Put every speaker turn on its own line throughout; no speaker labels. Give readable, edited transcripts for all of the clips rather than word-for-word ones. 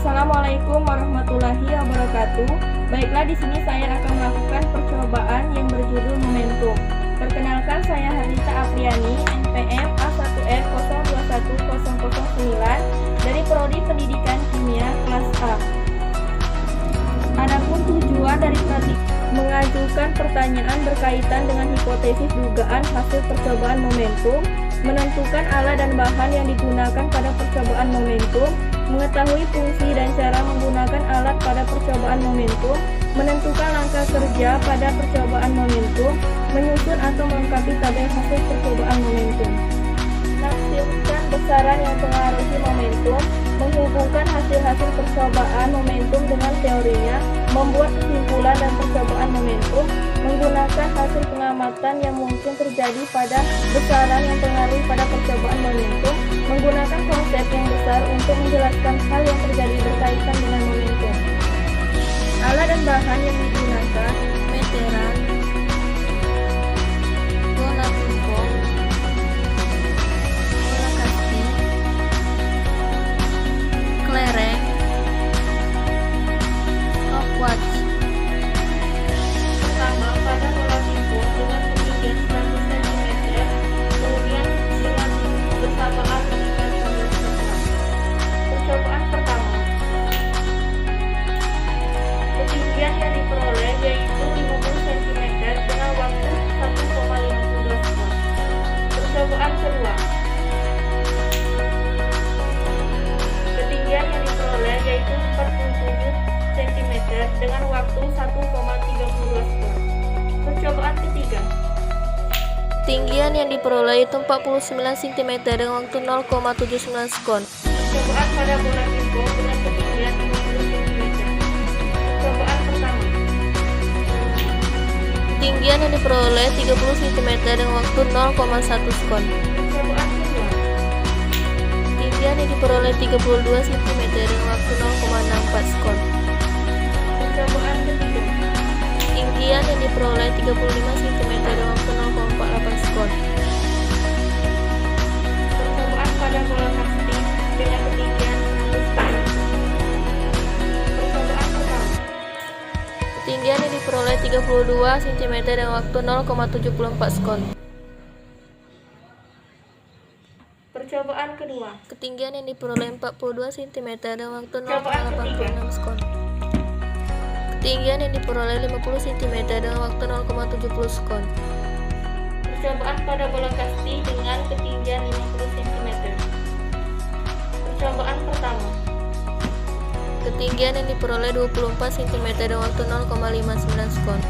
Assalamualaikum warahmatullahi wabarakatuh. Baiklah, di sini saya akan melakukan percobaan yang berjudul momentum. Perkenalkan, saya Harita Apriani, NPM A1F021009 dari Prodi Pendidikan Kimia kelas A. Adapun tujuan dari praktik mengajukan pertanyaan berkaitan dengan hipotesis dugaan hasil percobaan momentum, menentukan alat dan bahan yang digunakan pada percobaan momentum, mengetahui fungsi dan cara menggunakan alat pada percobaan momentum, menentukan langkah kerja pada percobaan momentum, menyusun atau melengkapi tabel hasil percobaan momentum. Menafsirkan besaran yang mempengaruhi momentum, menghubungkan hasil-hasil percobaan momentum dengan teorinya, membuat kesimpulan dan percobaan momentum, menggunakan hasil pengamatan yang mungkin terjadi pada besaran yang mempengaruhi pada percobaan momentum, menggunakan konsep yang besar untuk menjelaskan hal yang terjadi berkaitan dengan momentum. Alat dan bahan yang digunakan: meteran, bola pingpong, bola kasti, kelereng, stopwatch. Pertama, pada bola pingpong dengan ketinggian 100 cm, kemudian dengan bersamaan mengikat sambil sebelah. Percobaan pertama, ketinggian yang diperoleh yaitu 50 cm dengan waktu 1,52 sekon. Percobaan kedua, ketinggian yang diperoleh yaitu 47 cm dengan waktu 1,32 sekon. Percobaan ketiga, ketinggian yang diperoleh itu 49 cm dengan waktu 0,79 sekon. Percobaan pada bola pingpong dengan ketinggian 50 cm. Percobaan pertama, ketinggian yang diperoleh 30 cm dengan waktu 0,1 sekon. Percobaan kedua, ketinggian yang diperoleh 32 cm dengan waktu 0,64 sekon. Percobaan ketiga, ketinggian yang diperoleh 35 cm dengan waktu 0,48 sekon. Percobaan pada bola kasti dengan ketinggian 100 cm. Percobaan pertama, ketinggian yang diperoleh 32 cm dengan waktu 0,74 sekon. Percobaan kedua, ketinggian yang diperoleh 42 cm dengan waktu 0,86 sekon. Ketinggian yang diperoleh 50 cm dengan waktu 0,70 sekon. Percobaan pada bola kasti dengan ketinggian 50 cm. Percobaan pertama, ketinggian yang diperoleh 24 cm dengan waktu 0,59 sekon.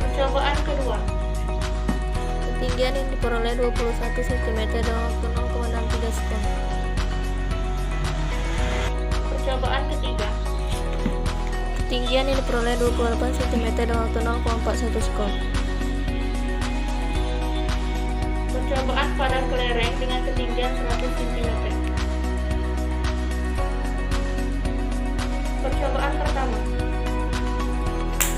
Percobaan kedua, ketinggian yang diperoleh 21 cm dengan waktu 0,63 sekon. Percobaan ketiga, ketinggian yang diperoleh 28 cm dengan waktu 0,41 sekon. Percobaan pada kelereng dengan ketinggian 100 cm. Percobaan pertama,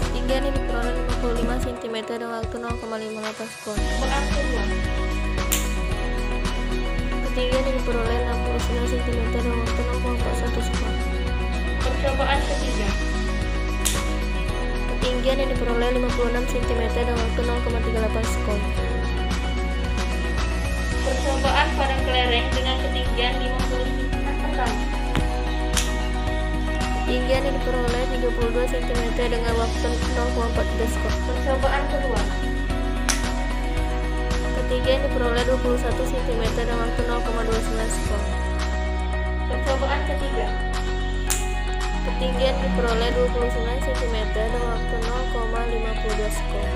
ketinggian yang diperoleh 55 cm dengan waktu 0,58 sekon. Percobaan kedua, ketinggian yang diperoleh 69 cm dengan waktu 0,41 sekon. Percobaan ketiga, ketinggian yang diperoleh 56 cm dengan waktu 0,38 sekon. Percobaan pada kelereng dengan ketinggian 50 cm. Pertama, ketinggian yang diperoleh 32 cm dengan waktu 0,43 sekon. Percobaan kedua, ketinggian yang diperoleh 21 cm dengan waktu 0,29 sekon. Percobaan ketiga, ketinggian diperoleh 29 cm dengan waktu 0,52 sekon.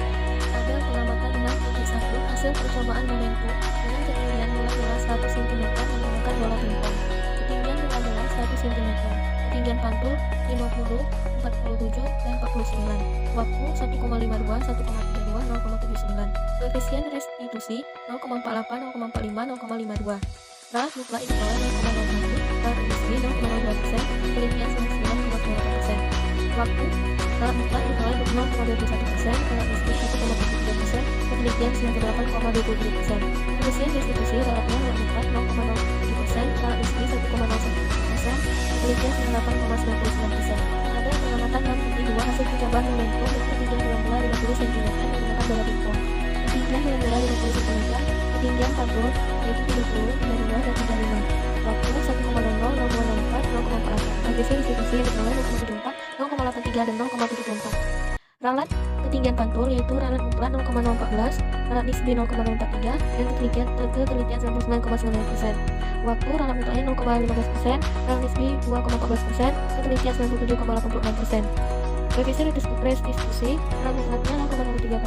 Tabel pengamatan 6.1 hasil percobaan momentum dengan ketinggian mula-mula 100 cm menggunakan bola pingpong. Ketinggian mula-mula 100 cm. Ketinggian pantul 50, 47, dan 49. Waktu 1,52, 1,32, 0,79. Koefisien restitusi 0,48, 0,45, 0,52. Rata mutlak diperoleh 0,01, rata industri 0,02%, penelitian 99,98%. Waktu rata mutlak diperoleh 0,21%, rata industri 1,43%, penelitian 98,23%. Koefisien restitusi rata mutlak 0,07%, rata industri 1,01%,
ketinggian 98,99%. Tabel pengamatan 6.2 hasil percobaan momentum dengan ketinggian mula-mula 50 cm menggunakan bola pingpong. Ketinggian mula-mula 50 cm, ketinggian pantul yaitu 30, 32, dan 35. Waktu 1,00, 0,04, 0,48. Radiasi distribusi yang diperoleh 0,74, 0,83, dan 0,74. Ralat ketinggian pantul yaitu ralat mutlak 0,014, ralat nisbi 0,043, dan ketelitian 99,9%. Waktu ralat mutlaknya 0,15%, ralat nisbi 2,14%, ketelitian 97,86%. Koefisien restitusi ralat mutlaknya 0,03,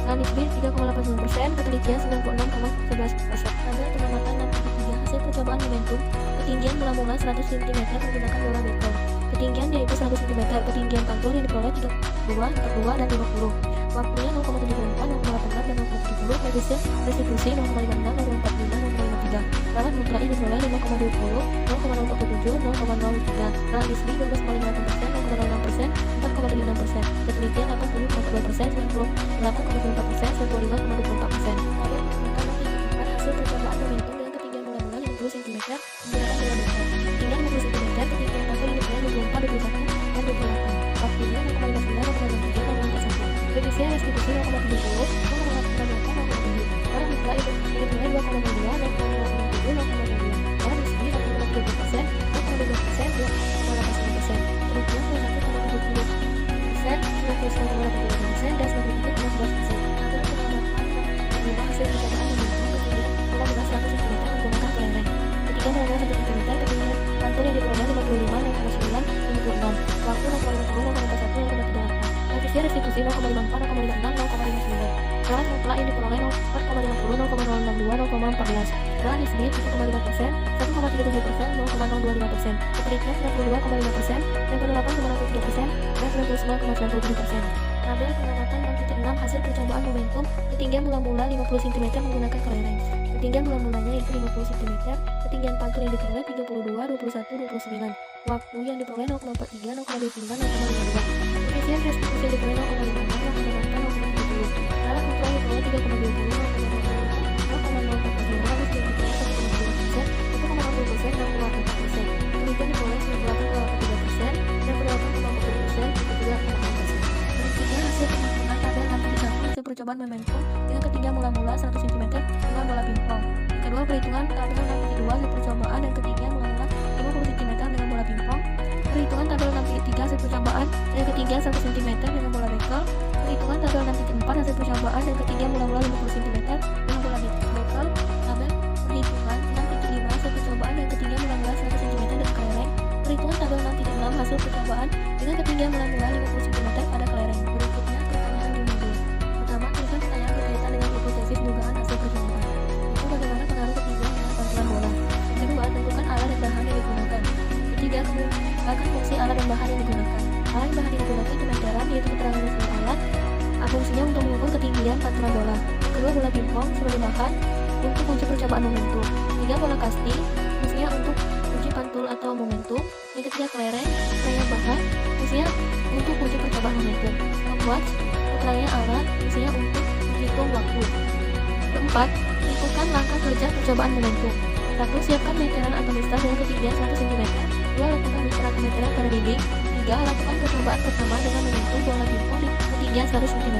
ralat nisbi 3,89%, ketelitian 96,11%. Tabel pengamatan 6.3 hasil percobaan momentum, ketinggian mula-mula 100 cm menggunakan bola beton. Ketinggian yaitu 100 cm, ketinggian pantul yang diperoleh 32, 42, dan 50. Waktunya 0,74, 0,86, dan 0,70. Koefisien restitusi 0,56, 0,45, 0,53. Ralat mutlak yang diperoleh 5,20, 0,047, 0,03. Ralat nisbi 12,58%, 0,06%, 4,76%. Ketelitian 80,2%, 98,4%, 95,24%. Hasil percobaan momentum dengan ketinggian mula-mula 50 cm menggunakan bola beton. Ketinggian 50 cm, ketinggian pantul yang diperoleh 24, 21, dan 28. Waktunya 0,59, 0,03, 0,41. Koefisien restitusi 0,70, 0,98, 0,7. Ralat mutlak yang diperoleh 2,02, 0,07, 0,02. Ralat nisbi 1,30%, 0,12%, 2,89%. Ketelitian 91,70%, 99,82%, dan 93,11%. Tabel pengamatan hasil percobaan momentum ketinggian mula-mula 100 cm menggunakan kelereng. Ketinggian mula-mula 1 cm, ketinggian pantul yang diperoleh 55, 0,9, 56. Waktu 0,50, 0,41, 0,38. Koefisien restitusi 0,54, 0,56, 0,59. Ralat mutlak yang diperoleh 4,50, 0,062, 0,14. Ralat nisbi 7,5%, 1,37%, 0,025%. Ketelitian 92,5%, 98,67%, dan 99,97%. Tabel pengamatan 6.6 hasil percobaan momentum, ketinggian mula-mula 50 cm menggunakan kelereng. Ketinggian mula-mulanya yaitu 50 cm, ketinggian pantul yang diperoleh 32, 21, 29. Waktu yang diperoleh 0,43, 0,29, 0,52. Koefisien restitusi yang diperoleh 0,56, 0,08, 0,70. Ralat mutlak yang diperoleh 3,20, 0,040, 0,040, 1,2%, 0,60%, 0,4%. Kemudian diperoleh 98,3%, dan 98,40%, 73,6%. Berikutnya hasil penghitungan tabel 6.1 hasil percobaan momentum dengan ketinggian mula-mula 100 cm dengan bola pingpong. Kedua, perhitungan tabel 6.2 hasil percobaan dan ketinggian mula-mula 50 cm dengan bola pingpong. Perhitungan tabel 6.3 hasil percobaan dan ketinggian 1 cm dengan bola bekel. Perhitungan tabel 6.4 hasil percobaan dan ketinggian mula-mula 50 cm dengan bola bekel. Tabel perhitungan 6.5 hasil percobaan dan ketinggian mula-mula 100 cm dengan kelereng. Perhitungan tabel 6.6 hasil percobaan dengan ketinggian mula-mula 50 cm pada kelereng. Berikutnya pertanyaan di modul. Pertama, tuliskan pertanyaan berkaitan dengan hipotesis dugaan hasil percobaan. Itu bagaimana pengaruh ketinggian dengan pantulan bola. Kedua, tentukan alat dan bahan yang digunakan. Ketiga, kembangkan fungsi alat dan bahan yang digunakan. Alat dan bahan yang digunakan dimenteran yaitu keterangan resmi alat. Fungsinya untuk mengukur ketinggian pantulan bola. Kedua, bola pingpong sebagai bahan untuk uji percobaan momentum. Tiga, bola kasti fungsinya untuk uji pantul atau momentum. Yang ketiga, kelereng sebagai bahan fungsinya untuk uji percobaan momentum. Keempat, keterangannya alat fungsinya untuk menghitung waktu. Keempat, tentukan langkah kerja percobaan momentum. 1. Siapkan meteran atau mistar dengan ketinggian 100 cm. 2. Lakukan mistar atau meteran pada dinding. 3. Lakukan percobaan pertama dengan momentum bola pingpong di ketinggian 100 cm.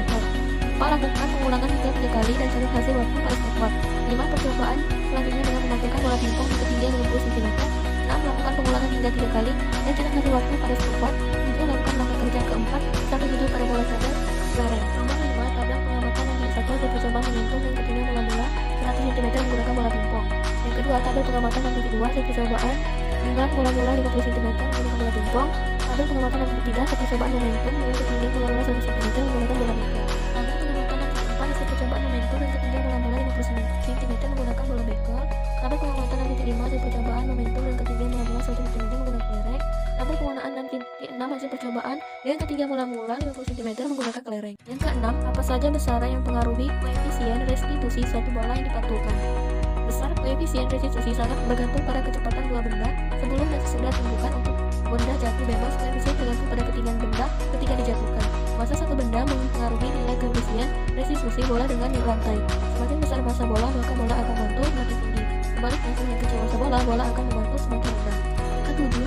4. Lakukan pengulangan hingga 3 kali dan cari hasil waktu pada stopwatch. 5. Percobaan selanjutnya dengan mematikan bola pingpong di ketinggian 50 cm. 6. Lakukan pengulangan hingga 3 kali dan cari hasil waktu pada stopwatch. 7. Lakukan langkah kerja keempat sampai tujuh pada bola sadar kelereng. Nomor 5. Tabel pengamatan yang satu hasil percobaan momentum yang ketinggian mula-mula 100 cm menggunakan bola pingpong. Yang kedua, tabel pengamatan yang kedua hasil percobaan dengan mula-mula 50 cm menggunakan bola pingpong. Tabel pengamatan yang ketiga hasil percobaan momentum dengan ketinggian mula-mula 100 cm menggunakan bola bekel. Tabel pengamatan yang keempat hasil percobaan momentum dengan ketinggian mula-mula 50 cm menggunakan bola bekel. Tabel pengamatan yang kelima hasil percobaan momentum dengan ketinggian mula-mula 100 cm menggunakan kelereng. Tabel pengulangan 6 hasil percobaan dengan ketinggian mula-mula 50 cm menggunakan kelereng. Yang keenam, apa saja besaran yang mempengaruhi koefisien restitusi suatu bola yang dipantulkan. Besar koefisien restitusi sangat bergantung pada kecepatan dua benda sebelum dan sesudah tumbukan. Untuk benda jatuh bebas, koefisien tergantung pada ketinggian benda ketika dijatuhkan. Massa satu benda mempengaruhi nilai koefisien restitusi bola dengan lantai. Semakin besar massa bola, maka bola akan memantul semakin tinggi. Sebaliknya, semakin kecil massa bola, bola akan memantul semakin rendah. Yang ketujuh,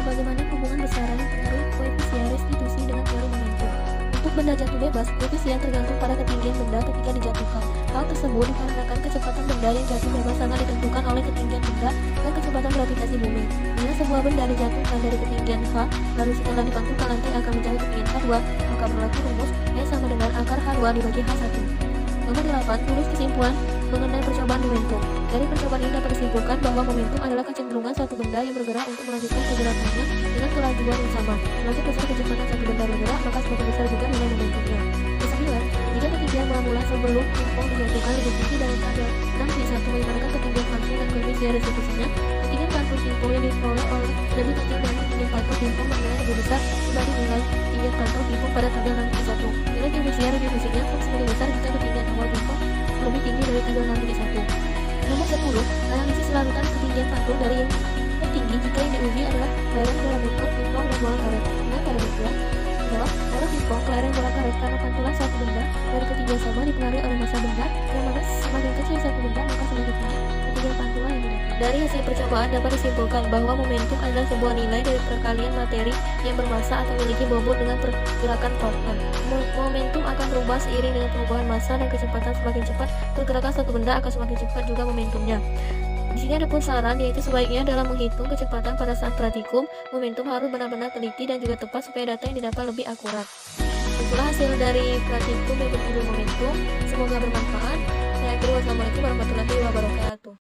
benda jatuh bebas, koefisien tergantung pada ketinggian benda ketika dijatuhkan. Hal tersebut dikarenakan kecepatan benda yang jatuh bebas sangat ditentukan oleh ketinggian benda dan kecepatan gravitasi bumi. Bila sebuah benda dijatuhkan dari ketinggian h, lalu setelah dipantulkan lantai akan mencapai ketinggian h2, maka berlaku rumus E sama dengan akar h2 dibagi h1. Nomor 8. Tulis kesimpulan mengenai percobaan momentum. Dari percobaan ini dapat disimpulkan bahwa momentum adalah kecenderungan suatu benda yang bergerak untuk melanjutkan pergerakannya dengan kelajuan yang sama. Semakin besar kecepatan satu benda bergerak, maka semakin besar juga nilai momentumnya. Kesembilan, jika ketinggian mula-mula sebelum pingpong dijatuhkan lebih tinggi dari kadar 6 menggunakan ketinggian pantul dan koefisien restitusinya, ketinggian pantul pingpong yang diperoleh oleh lebih kecil dari ketinggian pantul pingpong bernilai lebih besar dibanding nilai ketinggian pantul pingpong pada tanggal 6 Nilai koefisien restitusinya semakin besar jika ketinggian awal pingpong lebih tinggi dari tanggal 6 Nomor 10. Analisis larutan ketinggian pantul dari yang tertinggi jika yang diuji adalah lereng bola bingkong, pingpong, dan bola karet. Dengan pada bagian jawab, bola pingpong ke lereng bola karet karena pantulan satu benda dari ketinggian sama dipengaruhi oleh massa benda, yang mana semakin kecil satu benda maka semakin tinggi ketinggian pantulan yang didapat. Dari hasil percobaan dapat disimpulkan bahwa momentum adalah sebuah nilai dari perkalian materi yang bermassa atau memiliki bobot dengan pergerakan proton. Momentum akan berubah seiring dengan perubahan massa dan kecepatan. Semakin cepat pergerakan satu benda akan semakin cepat juga momentumnya. Di sini ada pun saran, yaitu sebaiknya dalam menghitung kecepatan pada saat praktikum, momentum harus benar-benar teliti dan juga tepat supaya data yang didapat lebih akurat. Itulah hasil dari praktikum yang berjudul momentum. Semoga bermanfaat. Saya akhiri, wassalamualaikum warahmatullahi wabarakatuh.